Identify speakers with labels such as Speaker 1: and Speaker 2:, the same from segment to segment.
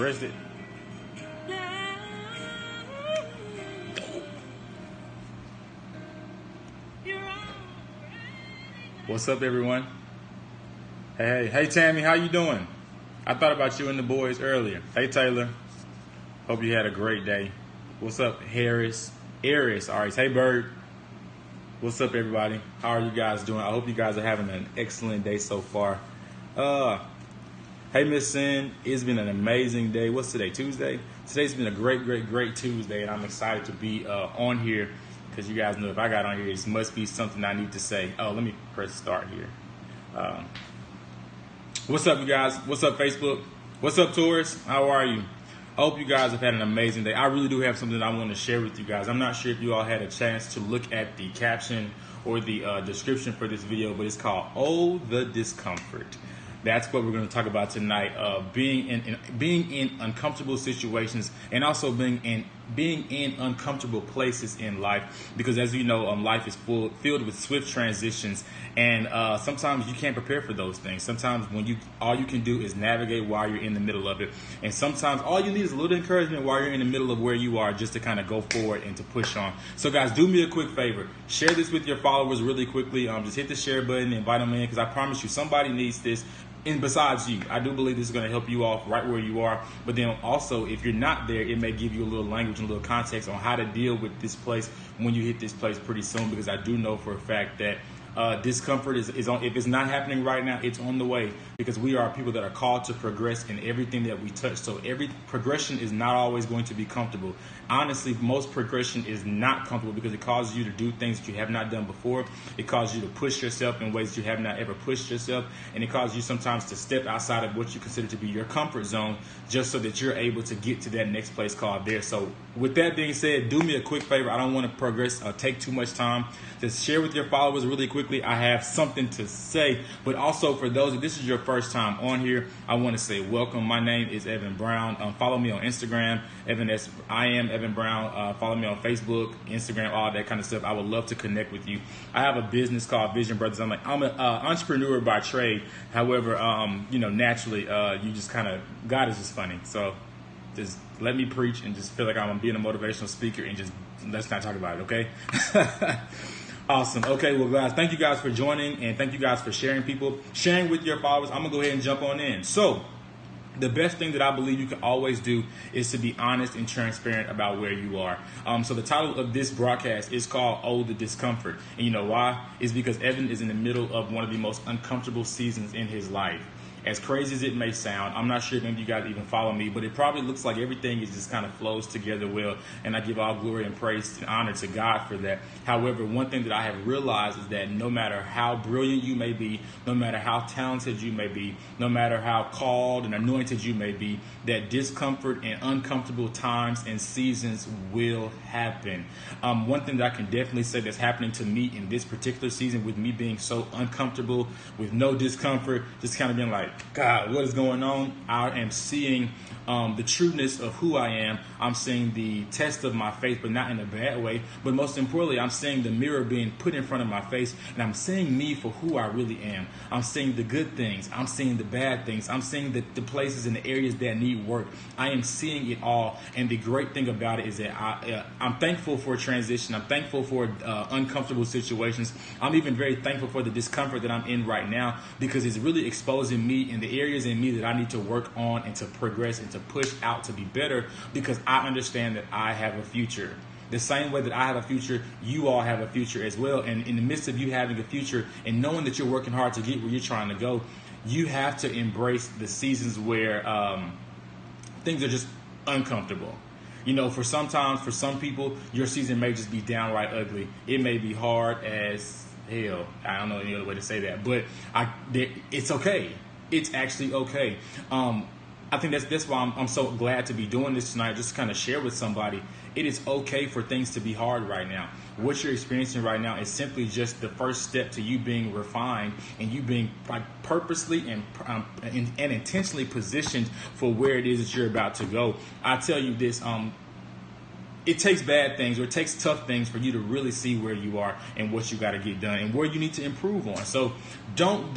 Speaker 1: Pressed it. What's up, everyone? Hey, Tammy, how you doing? I thought about you and the boys earlier. Hey, Taylor. Hope you had a great day. What's up, Harris? Aries. Hey, Bird. What's up, everybody? How are you guys doing? I hope you guys are having an excellent day so far. Hey, Miss Sin. It's been an amazing day. What's today? Tuesday? Today's been a great Tuesday, and I'm excited to be on here because you guys know if I got on here, it must be something I need to say. Oh, let me press start here. What's up, you guys? What's up, Facebook? What's up, Taurus? How are you? I hope you guys have had an amazing day. I really do have something that I want to share with you guys. I'm not sure if you all had a chance to look at the caption or the description for this video, but it's called "Ooohhhh The Discomfort." That's what we're going to talk about tonight. Being in uncomfortable situations, and also being in uncomfortable places in life. Because as you know, life is filled with swift transitions, and sometimes you can't prepare for those things. Sometimes all you can do is navigate while you're in the middle of it, and sometimes all you need is a little encouragement while you're in the middle of where you are, just to kind of go forward and to push on. So guys, do me a quick favor. Share this with your followers really quickly. Just hit the share button and invite them in, because I promise you somebody needs this. And besides you, I do believe this is going to help you off right where you are. But then also, if you're not there, it may give you a little language and a little context on how to deal with this place when you hit this place pretty soon. Because I do know for a fact that discomfort is on. If it's not happening right now, it's on the way. Because we are people that are called to progress in everything that we touch. So every progression is not always going to be comfortable. Honestly, most progression is not comfortable because it causes you to do things that you have not done before. It causes you to push yourself in ways that you have not ever pushed yourself. And it causes you sometimes to step outside of what you consider to be your comfort zone, just so that you're able to get to that next place called there. So with that being said, do me a quick favor. I don't want to progress or take too much time. Just share with your followers really quickly. I have something to say. But also for those, if this is your first time on here, I want to say welcome. My name is Evan Brown. Follow me on Instagram. I am Evan Brown. Follow me on Facebook, Instagram, all that kind of stuff. I would love to connect with you. I have a business called Vision Brothers. I'm an entrepreneur by trade. However, naturally, you just kind of, God is just funny. So just let me preach and just feel like I'm being a motivational speaker, and just let's not talk about it, okay? Awesome. Okay, well, guys, thank you guys for joining, and thank you guys for sharing with your followers. I'm going to go ahead and jump on in. So the best thing that I believe you can always do is to be honest and transparent about where you are. So the title of this broadcast is called "Ooohhhh The Discomfort." And you know why? It's because Evan is in the middle of one of the most uncomfortable seasons in his life. As crazy as it may sound, I'm not sure if any of you guys even follow me, but it probably looks like everything is just kind of flows together well, and I give all glory and praise and honor to God for that. However, one thing that I have realized is that no matter how brilliant you may be, no matter how talented you may be, no matter how called and anointed you may be, that discomfort and uncomfortable times and seasons will happen. One thing that I can definitely say that's happening to me in this particular season, with me being so uncomfortable with no discomfort, just kind of being like, God, what is going on? I am seeing the trueness of who I am. I'm seeing the test of my faith, but not in a bad way. But most importantly, I'm seeing the mirror being put in front of my face, and I'm seeing me for who I really am. I'm seeing the good things. I'm seeing the bad things. I'm seeing the places and the areas that need work. I am seeing it all. And the great thing about it is that I'm thankful for transition. I'm thankful for uncomfortable situations. I'm even very thankful for the discomfort that I'm in right now, because it's really exposing me in the areas in me that I need to work on and to progress and to push out to be better, because I understand that I have a future. The same way that I have a future, you all have a future as well. And in the midst of you having a future and knowing that you're working hard to get where you're trying to go, you have to embrace the seasons where things are just uncomfortable. You know, for some people, your season may just be downright ugly. It may be hard as hell. I don't know any other way to say that, but it's okay. It's actually okay. I think that's why I'm so glad to be doing this tonight, just to kind of share with somebody. It is okay for things to be hard right now. What you're experiencing right now is simply just the first step to you being refined and you being purposely and intentionally positioned for where it is that you're about to go. I tell you this, it takes bad things or it takes tough things for you to really see where you are and what you got to get done and where you need to improve on. So don't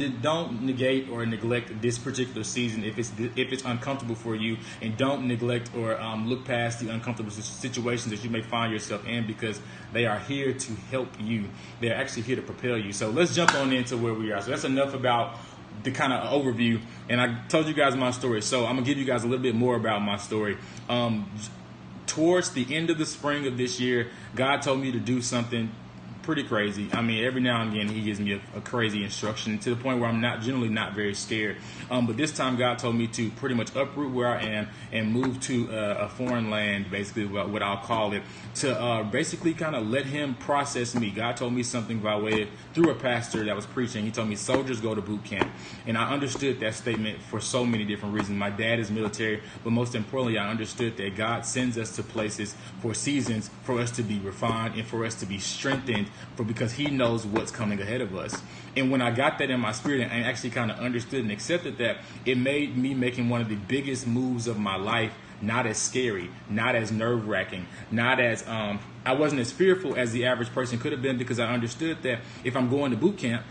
Speaker 1: negate or neglect this particular season if it's uncomfortable for you, and don't neglect or look past the uncomfortable situations that you may find yourself in, because they are here to help you. They're actually here to propel you. So let's jump on into where we are. So that's enough about the kind of overview, and I told you guys my story. So I'm gonna give you guys a little bit more about my story. Towards the end of the spring of this year, God told me to do something pretty crazy. I mean, every now and again, he gives me a crazy instruction to the point where I'm generally not very scared. But this time, God told me to pretty much uproot where I am and move to a foreign land, basically what I'll call it, to basically kind of let him process me. God told me something by way through a pastor that was preaching. He told me soldiers go to boot camp. And I understood that statement for so many different reasons. My dad is military, but most importantly, I understood that God sends us to places for seasons for us to be refined and for us to be strengthened, because he knows what's coming ahead of us. And when I got that in my spirit and actually kind of understood and accepted that, it made me making one of the biggest moves of my life not as scary, not as nerve-wracking, not as I wasn't as fearful as the average person could have been, because I understood that if I'm going to boot camp,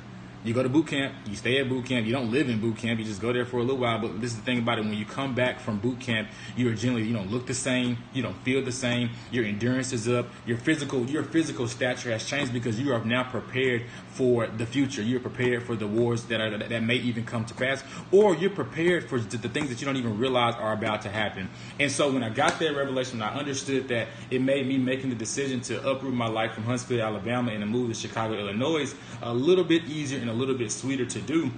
Speaker 1: you go to boot camp, you stay at boot camp, you don't live in boot camp, you just go there for a little while. But this is the thing about it, when you come back from boot camp, you don't look the same, you don't feel the same, your endurance is up, your physical stature has changed, because you are now prepared for the future. You're prepared for the wars that may even come to pass, or you're prepared for the things that you don't even realize are about to happen. And so when I got that revelation, I understood that it made me making the decision to uproot my life from Huntsville, Alabama, and to move to Chicago, Illinois, a little bit easier and a little bit sweeter to do.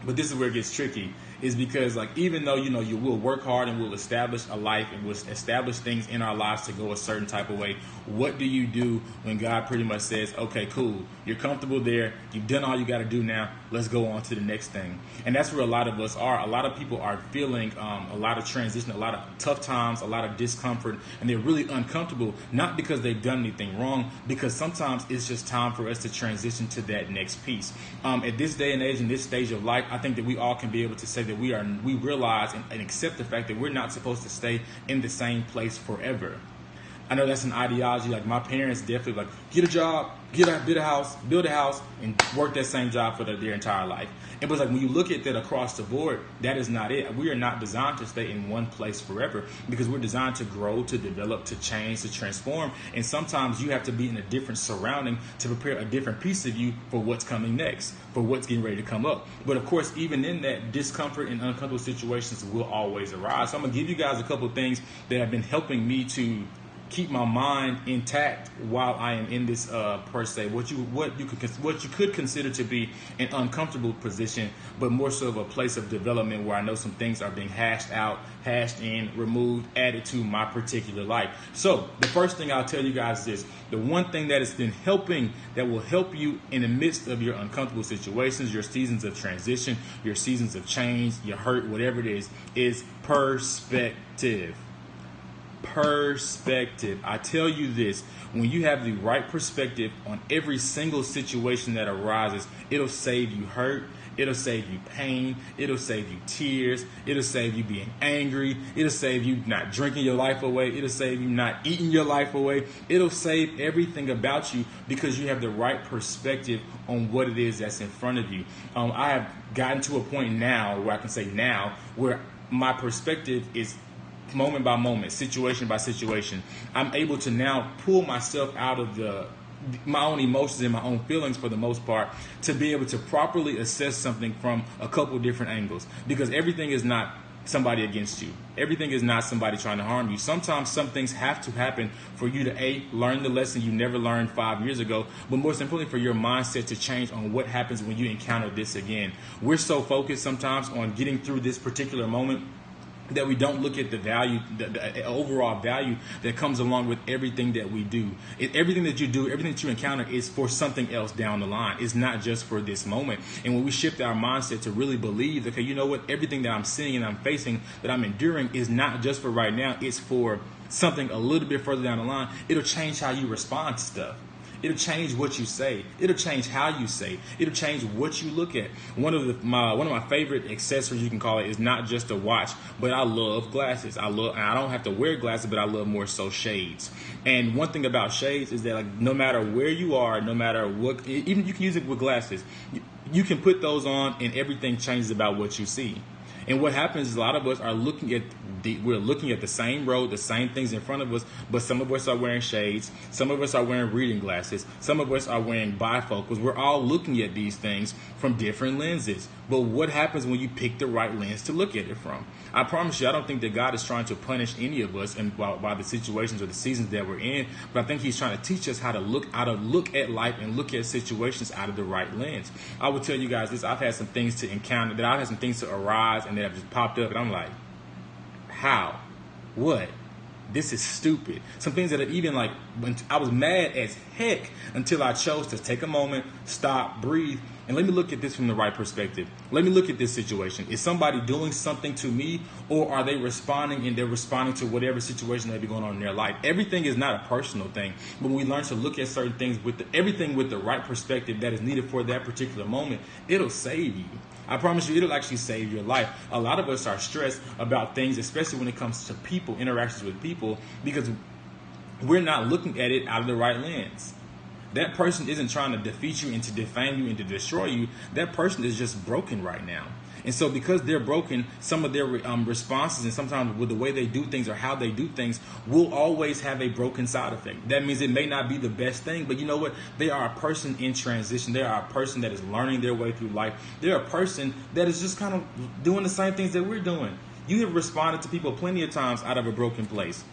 Speaker 1: But this is where it gets tricky, is because, like, even though you will work hard and we'll establish a life and we'll establish things in our lives to go a certain type of way, what do you do when God pretty much says, okay, cool, you're comfortable there, you've done all you got to do, now let's go on to the next thing? And that's where a lot of us are. A lot of people are feeling a lot of transition, a lot of tough times, a lot of discomfort, and they're really uncomfortable, not because they've done anything wrong, because sometimes it's just time for us to transition to that next piece. At this day and age, in this stage of life, I think that we all can be able to say that we realize and accept the fact that we're not supposed to stay in the same place forever. I know that's an ideology. Like, my parents definitely like, get a job, build a house, and work that same job for their entire life. And but like, when you look at that across the board, that is not it. We are not designed to stay in one place forever, because we're designed to grow, to develop, to change, to transform. And sometimes you have to be in a different surrounding to prepare a different piece of you for what's coming next, for what's getting ready to come up. But of course, even in that, discomfort and uncomfortable situations will always arise. So I'm gonna give you guys a couple of things that have been helping me to keep my mind intact while I am in this per se, what you could consider to be an uncomfortable position, but more so of a place of development where I know some things are being hashed out, hashed in, removed, added to my particular life. So the first thing I'll tell you guys is this: the one thing that has been helping, that will help you in the midst of your uncomfortable situations, your seasons of transition, your seasons of change, your hurt, whatever it is perspective. Perspective. I tell you this, when you have the right perspective on every single situation that arises, it'll save you hurt, it'll save you pain, it'll save you tears, it'll save you being angry, it'll save you not drinking your life away, it'll save you not eating your life away, it'll save everything about you, because you have the right perspective on what it is that's in front of you. I have gotten to a point now where I can say now where my perspective is moment by moment, situation by situation. I'm able to now pull myself out of my own emotions and my own feelings, for the most part, to be able to properly assess something from a couple different angles, because everything is not somebody against you. Everything is not somebody trying to harm you. Sometimes some things have to happen for you to learn the lesson you never learned 5 years ago, but most importantly, for your mindset to change on what happens when you encounter this again. We're so focused sometimes on getting through this particular moment that we don't look at the value, the overall value that comes along with everything that we do. Everything that you do, everything that you encounter is for something else down the line. It's not just for this moment. And when we shift our mindset to really believe, okay, you know what, everything that I'm seeing and I'm facing, that I'm enduring, is not just for right now, it's for something a little bit further down the line, it'll change how you respond to stuff. It'll change what you say. It'll change how you say. It'll change what you look at. One of my favorite accessories, you can call it, is not just a watch, but I love glasses. I don't have to wear glasses, but I love more so shades. And one thing about shades is that, like, no matter where you are, no matter what, even you can use it with glasses. You can put those on, and everything changes about what you see. And what happens is a lot of us are looking at the same road, the same things in front of us, but some of us are wearing shades, some of us are wearing reading glasses, some of us are wearing bifocals. We're all looking at these things from different lenses. But what happens when you pick the right lens to look at it from? I promise you, I don't think that God is trying to punish any of us and by the situations or the seasons that we're in, but I think He's trying to teach us how to look at life and look at situations out of the right lens. I will tell you guys this: I've had some things to encounter, that I've had some things to arise and that have just popped up, and I'm like, how? What? This is stupid. Some things that are even like, when I was mad as heck until I chose to take a moment, stop, breathe, and let me look at this from the right perspective. Let me look at this situation. Is somebody doing something to me, or are they responding, and they're responding to whatever situation may be going on in their life? Everything is not a personal thing, but when we learn to look at certain things with everything with the right perspective that is needed for that particular moment, it'll save you. I promise you, it'll actually save your life. A lot of us are stressed about things, especially when it comes to people, interactions with people, because we're not looking at it out of the right lens. That person isn't trying to defeat you and to defame you and to destroy you. That person is just broken right now. And so because they're broken, some of their responses and sometimes with the way they do things or how they do things will always have a broken side effect. That means it may not be the best thing, but you know what? They are a person in transition. They are a person that is learning their way through life. They're a person that is just kind of doing the same things that we're doing. You have responded to people plenty of times out of a broken place.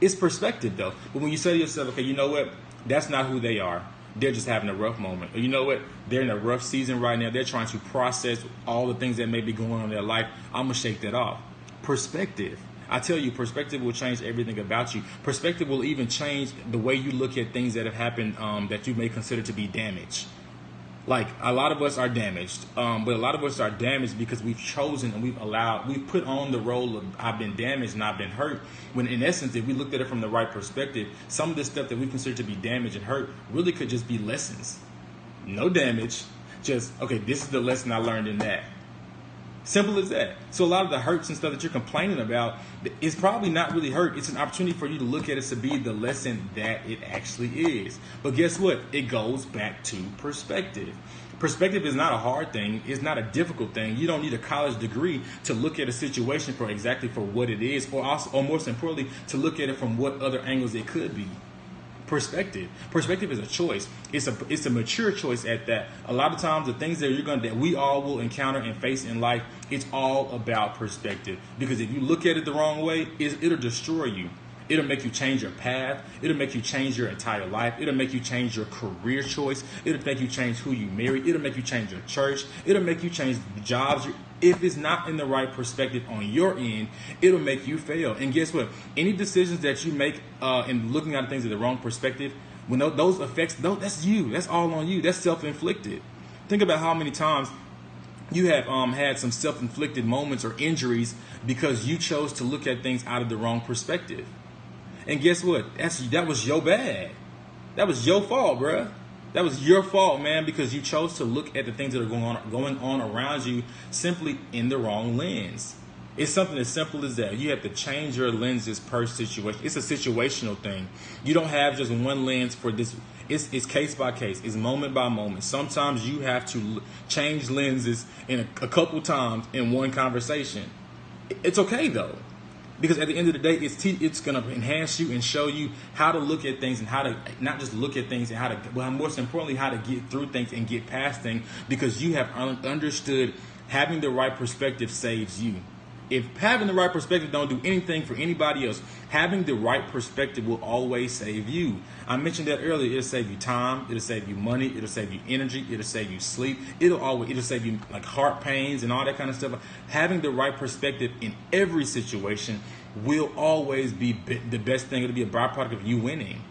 Speaker 1: It's perspective, though. But when you say to yourself, okay, you know what? That's not who they are. They're just having a rough moment. Or you know what? They're in a rough season right now. They're trying to process all the things that may be going on in their life. I'm going to shake that off. Perspective. I tell you, perspective will change everything about you. Perspective will even change the way you look at things that have happened that you may consider to be damage. Like, a lot of us are damaged, but a lot of us are damaged because we've chosen and we've put on the role of I've been damaged and I've been hurt. When in essence, if we looked at it from the right perspective, some of the stuff that we consider to be damaged and hurt really could just be lessons. No damage, just, okay, this is the lesson I learned in that. Simple as that. So a lot of the hurts and stuff that you're complaining about is probably not really hurt. It's an opportunity for you to look at it to be the lesson that it actually is. But guess what? It goes back to perspective. Perspective is not a hard thing. It's not a difficult thing. You don't need a college degree to look at a situation for exactly for what it is, or most importantly, to look at it from what other angles it could be. Perspective. Perspective is a choice. It's a mature choice at that. A lot of times the things that we all will encounter and face in life, it's all about perspective. Because if you look at it the wrong way, it'll destroy you. It'll make you change your path. It'll make you change your entire life. It'll make you change your career choice. It'll make you change who you marry. It'll make you change your church. It'll make you change jobs. If it's not in the right perspective on your end, it'll make you fail. And guess what? Any decisions that you make in looking at things in the wrong perspective, when those effects, that's you. That's all on you. That's self-inflicted. Think about how many times you have had some self-inflicted moments or injuries because you chose to look at things out of the wrong perspective. And guess what? That was your bad. That was your fault, bruh. That was your fault, man, because you chose to look at the things that are going on around you simply in the wrong lens. It's something as simple as that. You have to change your lenses per situation. It's a situational thing. You don't have just one lens for this. It's case by case. It's moment by moment. Sometimes you have to change lenses in a couple times in one conversation. It's okay, though. Because at the end of the day, it's going to enhance you and show you how to look at things and how to not just look at things and how to, well, most importantly, how to get through things and get past things, because you have understood having the right perspective saves you. If having the right perspective don't do anything for anybody else, having the right perspective will always save you. I mentioned that earlier. It'll save you time. It'll save you money. It'll save you energy. It'll save you sleep. It'll save you like heart pains and all that kind of stuff. Having the right perspective in every situation will always be the best thing. It'll be a byproduct of you winning.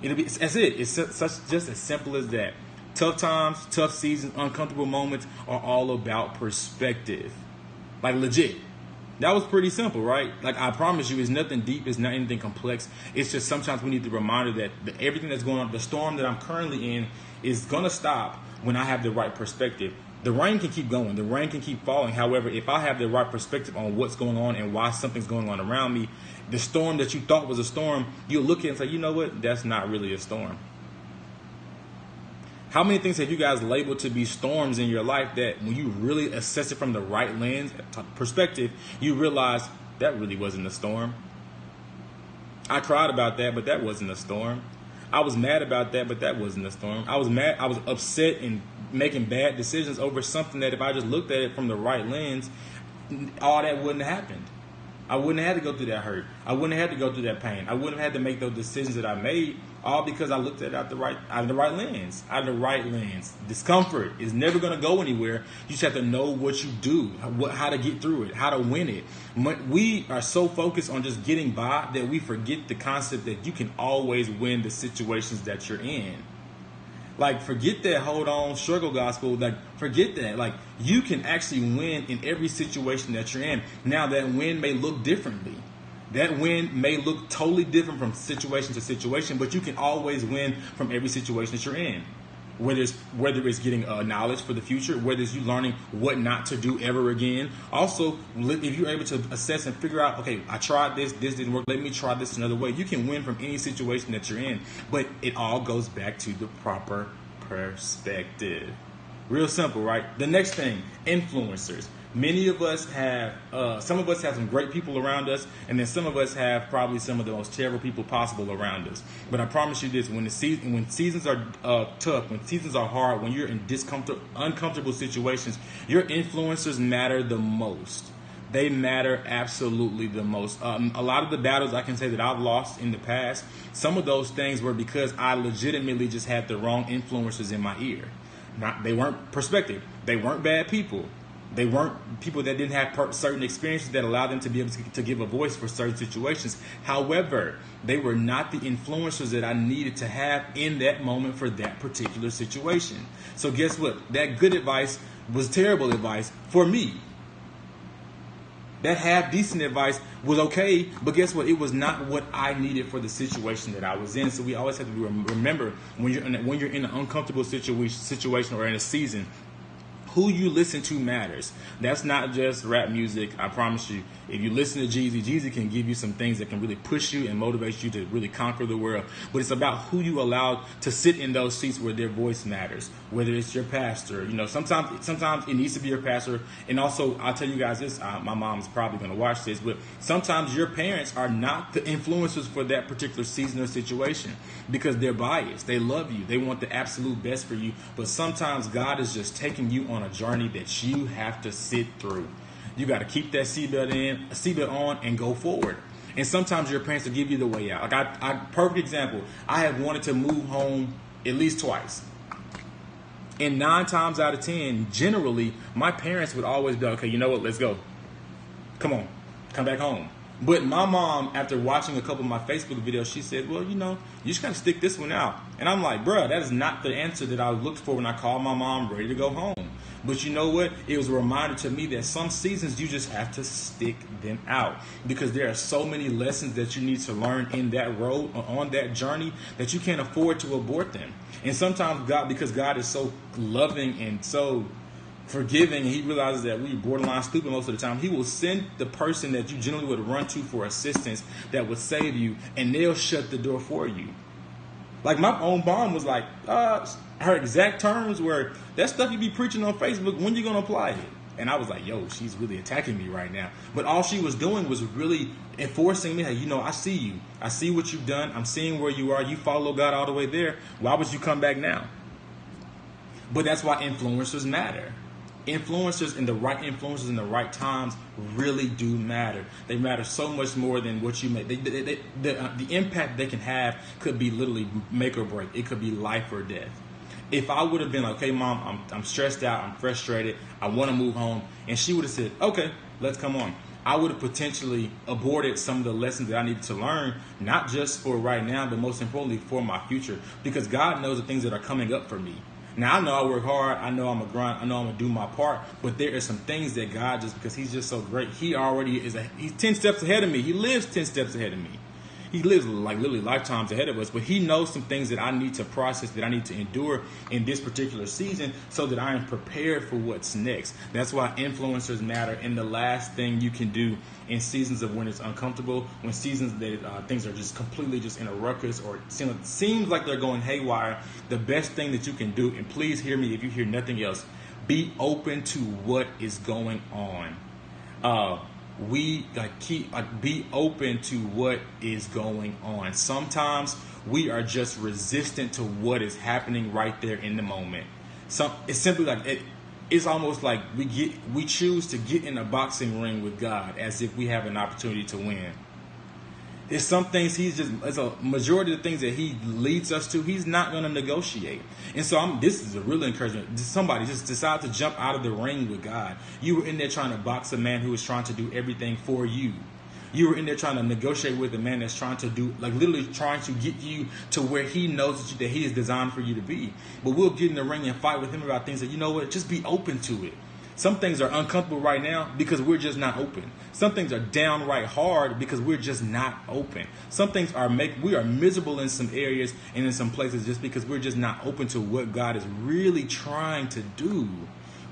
Speaker 1: That's it. It's just as simple as that. Tough times, tough seasons, uncomfortable moments are all about perspective. Like legit. That was pretty simple, right? Like, I promise you, it's nothing deep. It's not anything complex. It's just sometimes we need the reminder that everything that's going on, the storm that I'm currently in, is going to stop when I have the right perspective. The rain can keep going. The rain can keep falling. However, if I have the right perspective on what's going on and why something's going on around me, the storm that you thought was a storm, you'll look at it and say, you know what? That's not really a storm. How many things have you guys labeled to be storms in your life that when you really assess it from the right lens, perspective, you realize that really wasn't a storm? I cried about that, but that wasn't a storm. I was mad about that, but that wasn't a storm. I was mad. I was upset and making bad decisions over something that if I just looked at it from the right lens, all that wouldn't have happened. I wouldn't have had to go through that hurt. I wouldn't have had to go through that pain. I wouldn't have had to make those decisions that I made, all because I looked at it out of the right lens. Discomfort is never going to go anywhere. You just have to know what you do, how to get through it, how to win it. We are so focused on just getting by that we forget the concept that you can always win the situations that you're in. Like, forget that hold on, struggle gospel. Like, forget that. Like, you can actually win in every situation that you're in. Now, that win may look differently. That win may look totally different from situation to situation, but you can always win from every situation that you're in. Whether it's getting knowledge for the future, whether it's you learning what not to do ever again. Also, if you're able to assess and figure out, okay, I tried this didn't work, let me try this another way. You can win from any situation that you're in, but it all goes back to the proper perspective. Real simple, right? The next thing, influencers. Many of us have, some of us have some great people around us, and then some of us have probably some of the most terrible people possible around us. But I promise you this, when seasons are tough, when seasons are hard, when you're in uncomfortable situations, your influencers matter the most. They matter absolutely the most. A lot of the battles I can say that I've lost in the past, some of those things were because I legitimately just had the wrong influencers in my ear. They weren't perspective. They weren't bad people. They weren't people that didn't have certain experiences that allowed them to be able to give a voice for certain situations. However, they were not the influencers that I needed to have in that moment for that particular situation. So guess what? That good advice was terrible advice for me. That half-decent advice was okay, but guess what? It was not what I needed for the situation that I was in. So we always have to remember when you're in an uncomfortable situation or in a season, who you listen to matters. That's not just rap music. I promise you, if you listen to Jeezy can give you some things that can really push you and motivate you to really conquer the world. But it's about who you allow to sit in those seats where their voice matters. Whether it's your pastor, sometimes it needs to be your pastor. And also, I'll tell you guys this, my mom's probably going to watch this, but sometimes your parents are not the influencers for that particular season or situation because they're biased. They love you. They want the absolute best for you. But sometimes God is just taking you on a journey that you have to sit through. You got to keep that seatbelt on and go forward. And sometimes your parents will give you the way out. Like perfect example, I have wanted to move home at least twice. And 9 times out of 10, generally, my parents would always be like, okay, you know what, let's go. Come on, come back home. But my mom, after watching a couple of my Facebook videos, she said, well, you just got to stick this one out. And I'm like, bruh, that is not the answer that I looked for when I called my mom ready to go home. But you know what? It was a reminder to me that some seasons you just have to stick them out because there are so many lessons that you need to learn in that road or on that journey that you can't afford to abort them. And sometimes because God is so loving and so forgiving, and he realizes that we're borderline stupid most of the time, he will send the person that you generally would run to for assistance that would save you, and they'll shut the door for you. Like my own mom was like, her exact terms were, that stuff you be preaching on Facebook, when you going to apply it? And I was like, yo, she's really attacking me right now. But all she was doing was really enforcing me. Hey, I see you. I see what you've done. I'm seeing where you are. You follow God all the way there. Why would you come back now? But that's why influencers matter. Influencers and the right influencers in the right times really do matter. They matter so much more than what you make. The impact they can have could be literally make or break. It could be life or death. If I would have been like, okay, mom, I'm stressed out, I'm frustrated, I want to move home, and she would have said, okay, let's come on, I would have potentially aborted some of the lessons that I needed to learn, not just for right now, but most importantly for my future, because God knows the things that are coming up for me. Now I know I work hard. I know I'm a grind. I know I'm gonna do my part. But there are some things that God, just because He's just so great, He already He's 10 steps ahead of me. He lives 10 steps ahead of me. He lives like literally lifetimes ahead of us, but He knows some things that I need to process, that I need to endure in this particular season so that I am prepared for what's next. That's why influencers matter. And the last thing you can do in seasons of when it's uncomfortable, when seasons that things are just completely just in a ruckus or seems like they're going haywire, the best thing that you can do, and please hear me if you hear nothing else, be open to what is going on. Be open to what is going on. Sometimes we are just resistant to what is happening right there in the moment. It's simply like it's almost like we choose to get in a boxing ring with God as if we have an opportunity to win. There's some things it's a majority of the things that He leads us to, He's not going to negotiate. And so this is a real encouragement. Somebody just decide to jump out of the ring with God. You were in there trying to box a man who was trying to do everything for you. You were in there trying to negotiate with a man that's trying to do, like literally trying to get you to where he knows that he is designed for you to be. But we'll get in the ring and fight with him about things that, you know what, just be open to it. Some things are uncomfortable right now because we're just not open. Some things are downright hard because we're just not open. Some things we are miserable in some areas and in some places just because we're just not open to what God is really trying to do,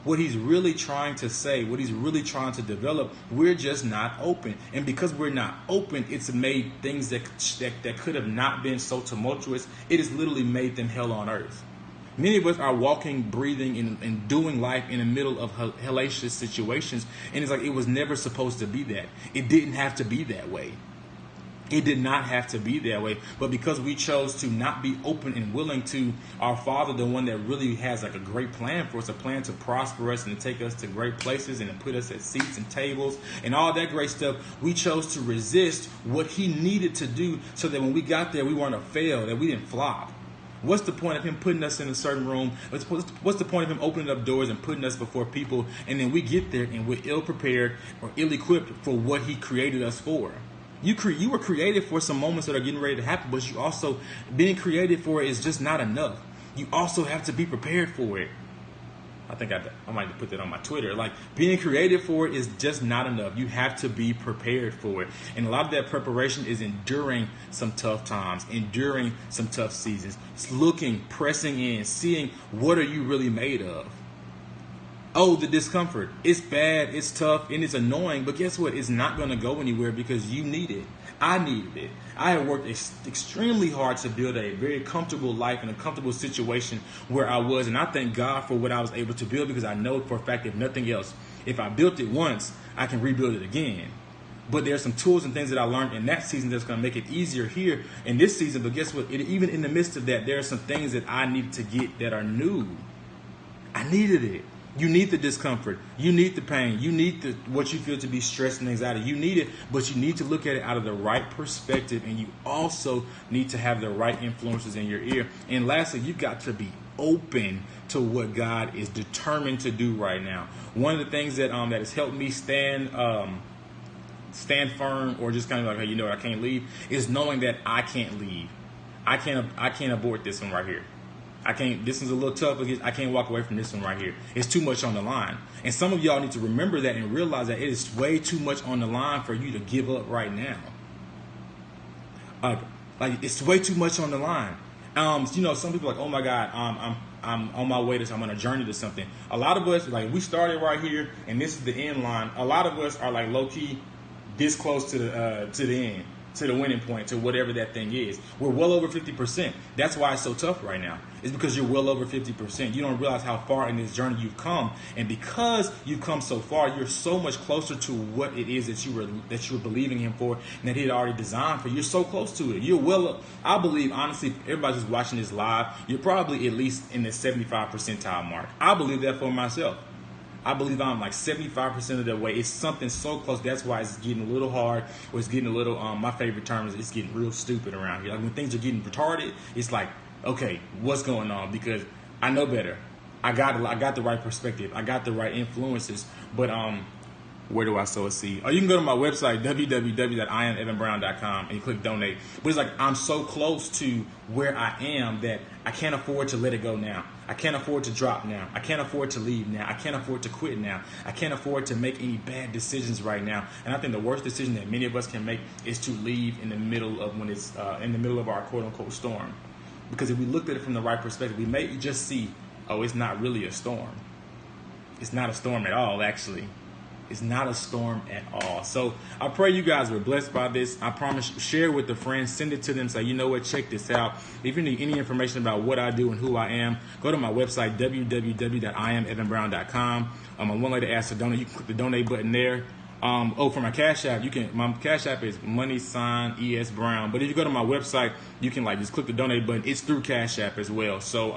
Speaker 1: what He's really trying to say, what He's really trying to develop. We're just not open. And because we're not open, it's made things that could have not been so tumultuous. It has literally made them hell on earth. Many of us are walking, breathing, and doing life in the middle of hellacious situations. And it's like it was never supposed to be that. It didn't have to be that way. It did not have to be that way. But because we chose to not be open and willing to our Father, the one that really has like a great plan for us, a plan to prosper us and to take us to great places and to put us at seats and tables and all that great stuff, we chose to resist what He needed to do so that when we got there, we weren't a fail, that we didn't flop. What's the point of Him putting us in a certain room? What's the point of Him opening up doors and putting us before people, and then we get there and we're ill-prepared or ill-equipped for what He created us for? You were created for some moments that are getting ready to happen, but you also, being created for it is just not enough. You also have to be prepared for it. I think I might put that on my Twitter. Like, being created for it is just not enough. You have to be prepared for it. And a lot of that preparation is enduring some tough times, enduring some tough seasons. It's looking, pressing in, seeing what are you really made of. Oh, the discomfort. It's bad, it's tough, and it's annoying, but guess what? It's not going to go anywhere because you need it. I needed it. I had worked extremely hard to build a very comfortable life and a comfortable situation where I was, and I thank God for what I was able to build because I know for a fact, if nothing else, if I built it once, I can rebuild it again. But there's some tools and things that I learned in that season that's going to make it easier here in this season. But guess what? Even in the midst of that, there are some things that I needed to get that are new. I needed it. You need the discomfort. You need the pain. You need what you feel to be stress and anxiety. You need it, but you need to look at it out of the right perspective, and you also need to have the right influences in your ear. And lastly, you've got to be open to what God is determined to do right now. One of the things that has helped me stand firm, or just kind of like, hey, you know what, I can't leave, is knowing that I can't leave. I can't abort this one right here. This is a little tough because I can't walk away from this one right here. It's too much on the line. And some of y'all need to remember that and realize that it is way too much on the line for you to give up right now. Like it's way too much on the line. Some people are like, oh my God, I'm on my way to, I'm on a journey to something. A lot of us, like, we started right here and this is the end line. A lot of us are like low key this close to the end, to the winning point, to whatever that thing is. We're well over 50%. That's why it's so tough right now. It's because you're well over 50%. You don't realize how far in this journey you've come. And because you've come so far, you're so much closer to what it is that you were believing Him for and that He had already designed for you. You're so close to it. You're well up. I believe, honestly, everybody who's watching this live, you're probably at least in the 75 percentile mark. I believe that for myself. I believe I'm like 75% of the way. It's something so close. That's why it's getting a little hard, or it's getting a little, my favorite term is it's getting real stupid around here. Like when things are getting retarded, it's like, okay, what's going on? Because I know better. I got the right perspective. I got the right influences. But where do I sow a seed? Or you can go to my website, www.iamevanbrown.com, and you click donate. But it's like I'm so close to where I am that I can't afford to let it go now. I can't afford to drop now. I can't afford to leave now. I can't afford to quit now. I can't afford to make any bad decisions right now. And I think the worst decision that many of us can make is to leave in the middle of when it's in the middle of our quote unquote storm. Because if we looked at it from the right perspective, we may just see, oh, it's not really a storm. It's not a storm at all, actually. It's not a storm at all. So I pray you guys were blessed by this. I promise, share with a friend, send it to them, say, you know what, check this out. If you need any information about what I do and who I am, go to my website, www.iamevanbrown.com. On one way to ask to donate, you can click the donate button there. For my Cash App, my Cash App is $ES Brown. But if you go to my website, you can just click the donate button. It's through Cash App as well. So,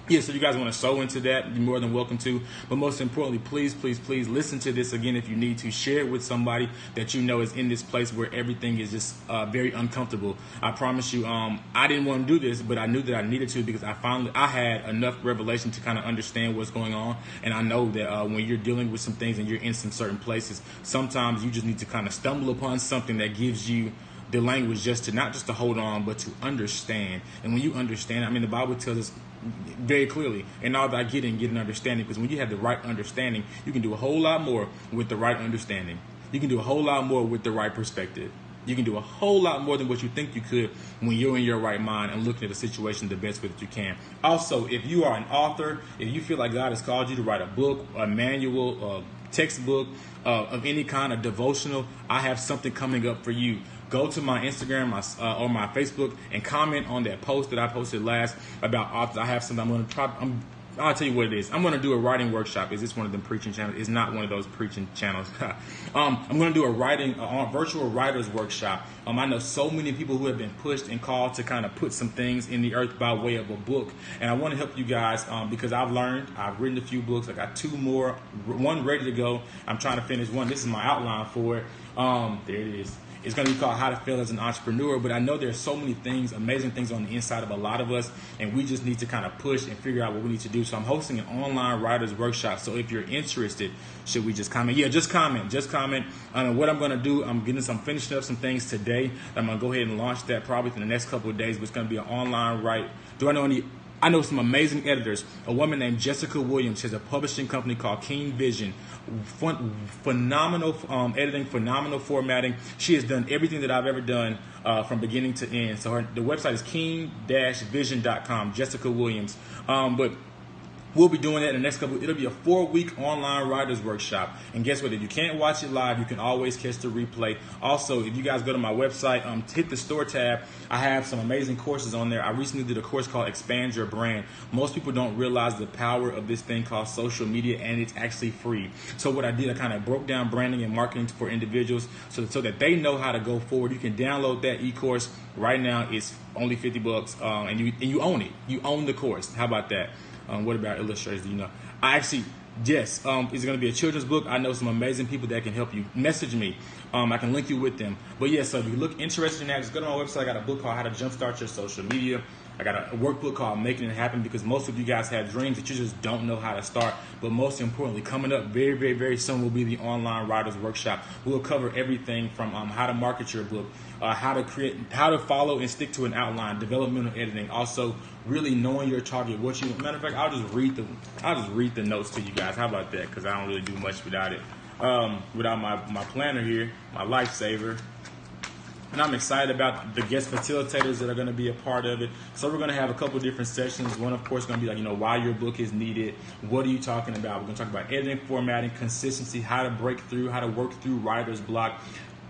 Speaker 1: yeah, so you guys want to sow into that, you're more than welcome to. But most importantly, please, please, please listen to this again if you need to. Share it with somebody that you know is in this place where everything is just very uncomfortable. I promise you, I didn't want to do this, but I knew that I needed to because I had enough revelation to kind of understand what's going on. And I know that when you're dealing with some things and you're in some certain places, sometimes you just need to kind of stumble upon something that gives you the language just to not just to hold on, but to understand. And when you understand, I mean, the Bible tells us very clearly, and all that I get an understanding, because when you have the right understanding, you can do a whole lot more with the right understanding. You can do a whole lot more with the right perspective. You can do a whole lot more than what you think you could when you're in your right mind and looking at the situation the best way that you can. Also, if you are an author, if you feel like God has called you to write a book, a manual, a textbook, of any kind of devotional, I have something coming up for you. Go to my Instagram or my Facebook and comment on that post that I posted last about authors. I have something I'm going to try. I'll tell you what it is. I'm going to do a writing workshop. Is this one of them preaching channels? It's not one of those preaching channels. I'm going to do a virtual writers workshop. I know so many people who have been pushed and called to kind of put some things in the earth by way of a book. And I want to help you guys because I've written a few books. I got 2 more, one ready to go. I'm trying to finish one. This is my outline for it. There it is. It's going to be called How to Fail as an Entrepreneur, but I know there's so many things, amazing things on the inside of a lot of us, and we just need to kind of push and figure out what we need to do. So I'm hosting an online writers workshop. So if you're interested, should we just comment? Yeah, just comment. What I'm going to do, I'm finishing up some things today. I'm going to go ahead and launch that probably in the next couple of days, but it's going to be an online I know some amazing editors. A woman named Jessica Williams has a publishing company called Keen Vision. Phenomenal editing, phenomenal formatting. She has done everything that I've ever done from beginning to end. So the website is keen-vision.com, Jessica Williams. But we'll be doing that in the next couple. It'll be a 4-week online writers workshop. And guess what? If you can't watch it live, you can always catch the replay. Also, if you guys go to my website, hit the store tab. I have some amazing courses on there. I recently did a course called Expand Your Brand. Most people don't realize the power of this thing called social media, and it's actually free. So what I did, I kind of broke down branding and marketing for individuals so that they know how to go forward. You can download that e-course right now. It's only $50, and you own it. You own the course. How about that? What about illustrators? Do you know? Yes, it's going to be a children's book. I know some amazing people that can help you. Message me. I can link you with them. But yeah, so if you look interested in that, just go to my website. I got a book called How to Jumpstart Your Social Media. I got a workbook called Making It Happen, because most of you guys have dreams that you just don't know how to start. But most importantly, coming up very, very, very soon will be the online writers workshop. We'll cover everything from how to market your book, how to follow and stick to an outline, developmental editing, also really knowing your target, what you. Matter of fact, I'll just read the notes to you guys. How about that? Because I don't really do much without it. Without my planner here, my lifesaver. And I'm excited about the guest facilitators that are going to be a part of it. So we're going to have a couple different sessions. One, of course, going to be like, why your book is needed. What are you talking about? We're going to talk about editing, formatting, consistency, how to break through, how to work through writer's block.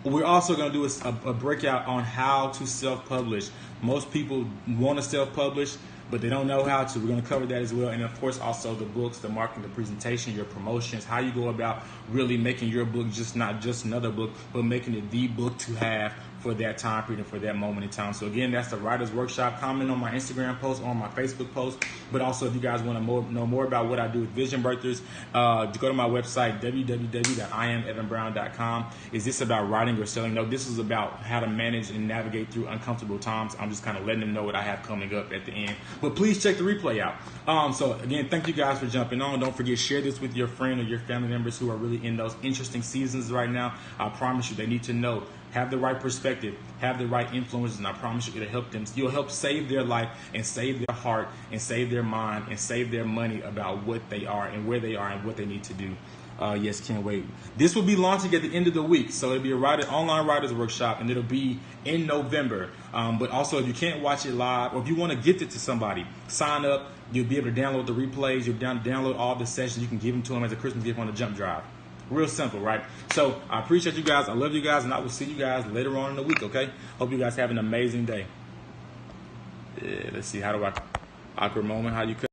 Speaker 1: We're also going to do a breakout on how to self-publish. Most people want to self-publish, but they don't know how to. We're going to cover that as well. And of course, also the books, the marketing, the presentation, your promotions, how you go about really making your book not just another book, but making it the book to have for that time period and for that moment in time. So again, that's the Writers Workshop. Comment on my Instagram post, on my Facebook post. But also, if you guys want to know more about what I do with Vision Birthers, go to my website, www.iamevanbrown.com. Is this about writing or selling? No, this is about how to manage and navigate through uncomfortable times. I'm just kind of letting them know what I have coming up at the end. But please check the replay out. So again, thank you guys for jumping on. Don't forget, share this with your friend or your family members who are really in those interesting seasons right now. I promise you, they need to know. Have the right perspective, have the right influences, and I promise you it'll help them. You'll help save their life and save their heart and save their mind and save their money about what they are and where they are and what they need to do. Yes, can't wait. This will be launching at the end of the week, so it'll be a online writers workshop, and it'll be in November. But also, if you can't watch it live, or if you want to gift it to somebody, sign up. You'll be able to download the replays. You'll download all the sessions. You can give them to them as a Christmas gift on the jump drive. Real simple, right? So I appreciate you guys. I love you guys, and I will see you guys later on in the week, okay? Hope you guys have an amazing day. Yeah, let's see. How do I... Awkward moment. How you cut?